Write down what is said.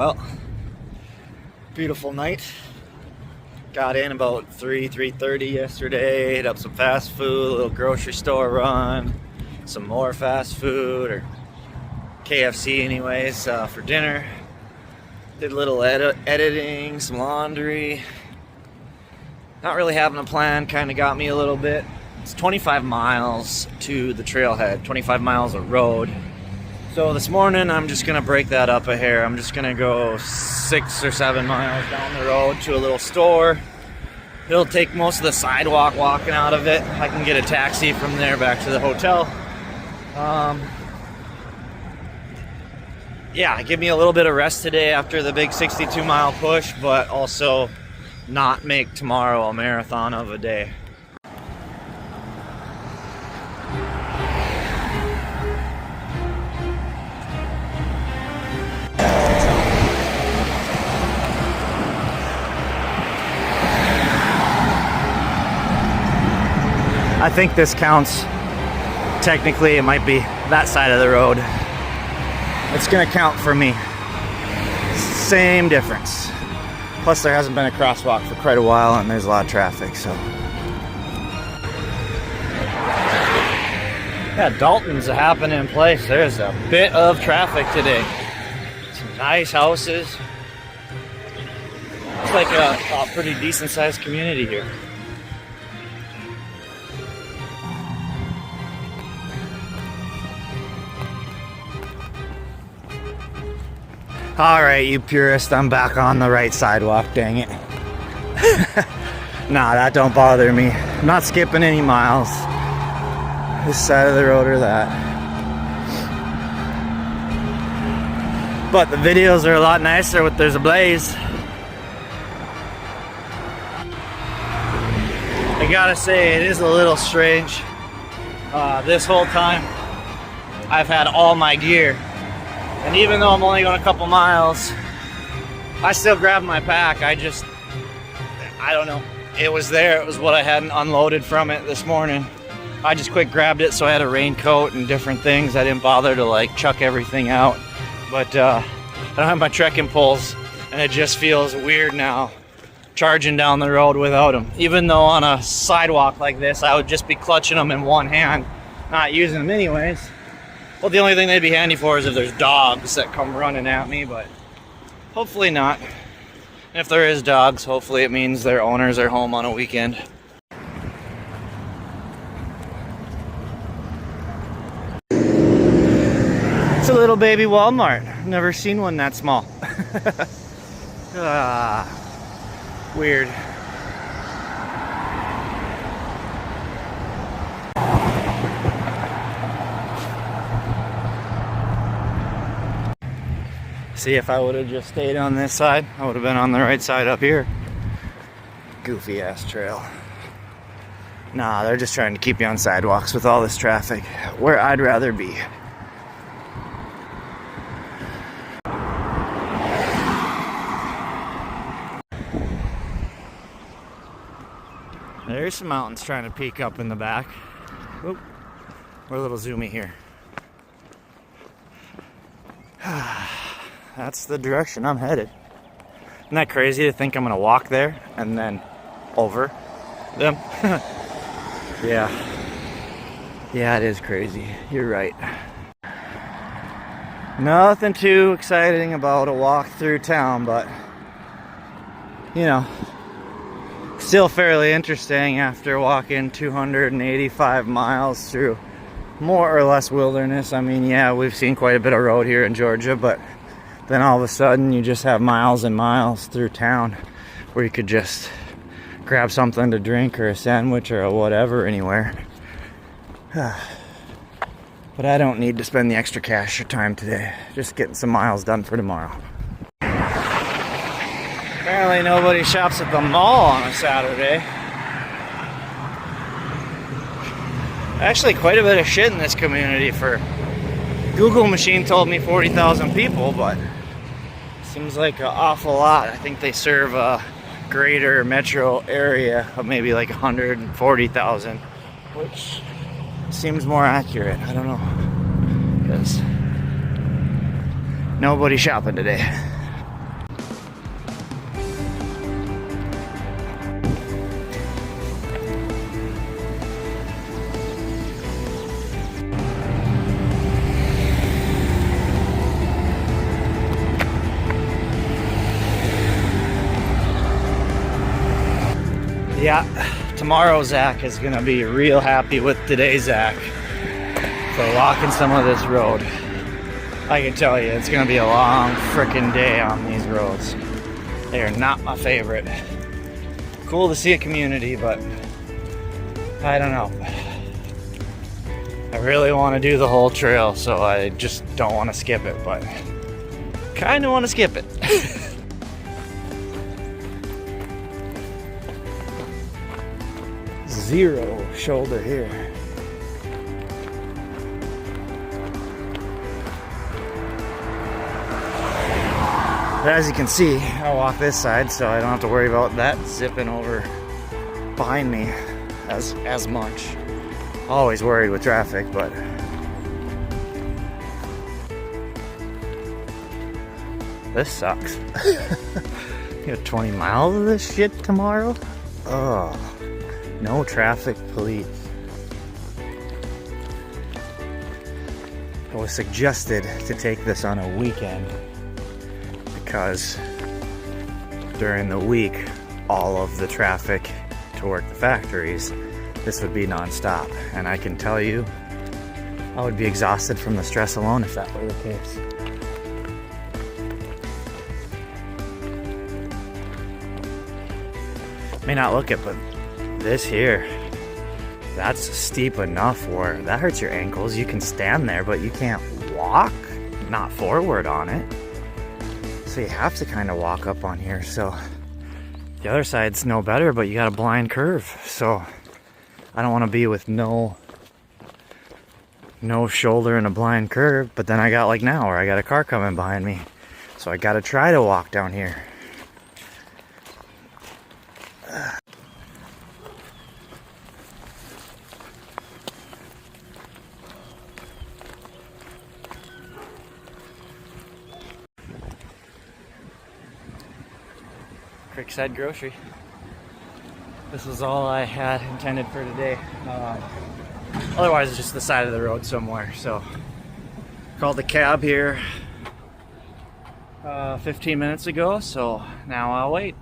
Well, beautiful night. Got in about 3:30 yesterday. Hit up some fast food, a little grocery store run, some more fast food, or KFC anyways, for dinner. Did a little editing, some laundry. Not really having a plan, kind of got me a little bit. It's 25 miles to the trailhead, 25 miles of road. So this morning I'm just gonna break that up a hair. I'm just gonna go 6 or 7 miles down the road to a little store. It'll take most of the sidewalk walking out of it. I can get a taxi from there back to the hotel. Yeah, give me a little bit of rest today after the big 62-mile push, but also not make tomorrow a marathon of a day. I think this counts. Technically, it might be that side of the road. It's gonna count for me. Same difference. Plus, there hasn't been a crosswalk for quite a while, and there's a lot of traffic, so. Yeah, Dalton's a happening place. There's a bit of traffic today. Some nice houses. It's like a pretty decent-sized community here. Alright, you purist, I'm back on the right sidewalk, dang it. Nah, that don't bother me. I'm not skipping any miles. This side of the road or that. But the videos are a lot nicer with there's a blaze. I gotta say, it is a little strange. This whole time, I've had all my gear. And even though I'm only going a couple miles, I still grabbed my pack. I don't know. It was there. It was what I hadn't unloaded from it this morning. I just quick grabbed it, so I had a raincoat and different things. I didn't bother to like chuck everything out. But I don't have my trekking poles, and it just feels weird now charging down the road without them. Even though on a sidewalk like this, I would just be clutching them in one hand, not using them anyways. Well, the only thing they'd be handy for is if there's dogs that come running at me, but hopefully not. And if there is dogs, hopefully it means their owners are home on a weekend. It's a little baby Walmart. Never seen one that small. Weird. See, if I would have just stayed on this side, I would have been on the right side up here. Goofy ass trail. Nah, they're just trying to keep you on sidewalks with all this traffic, where I'd rather be. There's some mountains trying to peek up in the back. Oop. We're a little zoomy here. That's the direction I'm headed. Isn't that crazy to think I'm gonna walk there and then over them? Yeah, it is crazy. You're right. Nothing too exciting about a walk through town, but you know, still fairly interesting after walking 285 miles through more or less wilderness. I mean, yeah, we've seen quite a bit of road here in Georgia, but then all of a sudden you just have miles and miles through town where you could just grab something to drink or a sandwich or a whatever anywhere. But I don't need to spend the extra cash or time today. Just getting some miles done for tomorrow. Apparently nobody shops at the mall on a Saturday. Actually, quite a bit of shit in this community. For Google machine told me 40,000 people, but seems like an awful lot. I think they serve a greater metro area of maybe like 140,000, which seems more accurate. I don't know, because nobody shopping today. Yeah, tomorrow Zach is gonna be real happy with today, Zach, for walking some of this road. I can tell you, it's gonna be a long frickin' day on these roads. They are not my favorite. Cool to see a community, but I don't know. I really want to do the whole trail, so I just don't want to skip it, but kind of want to skip it. Zero shoulder here. But as you can see, I walk this side, so I don't have to worry about that zipping over behind me as much. Always worried with traffic, but this sucks. You got 20 miles of this shit tomorrow? Oh, no traffic, please. It was suggested to take this on a weekend because during the week, all of the traffic to work the factories, this would be non-stop. And I can tell you, I would be exhausted from the stress alone if that were the case. May not look it, but this here, that's steep enough where that hurts your ankles. You can stand there, but you can't walk, not forward on it. So you have to kind of walk up on here. So the other side's no better, but you got a blind curve. So I don't want to be with no shoulder and a blind curve, but then I got like now where I got a car coming behind me. So I got to try to walk down here. Creekside Grocery. This was all I had intended for today. Otherwise, it's just the side of the road somewhere. So, called the cab here 15 minutes ago. So now I'll wait.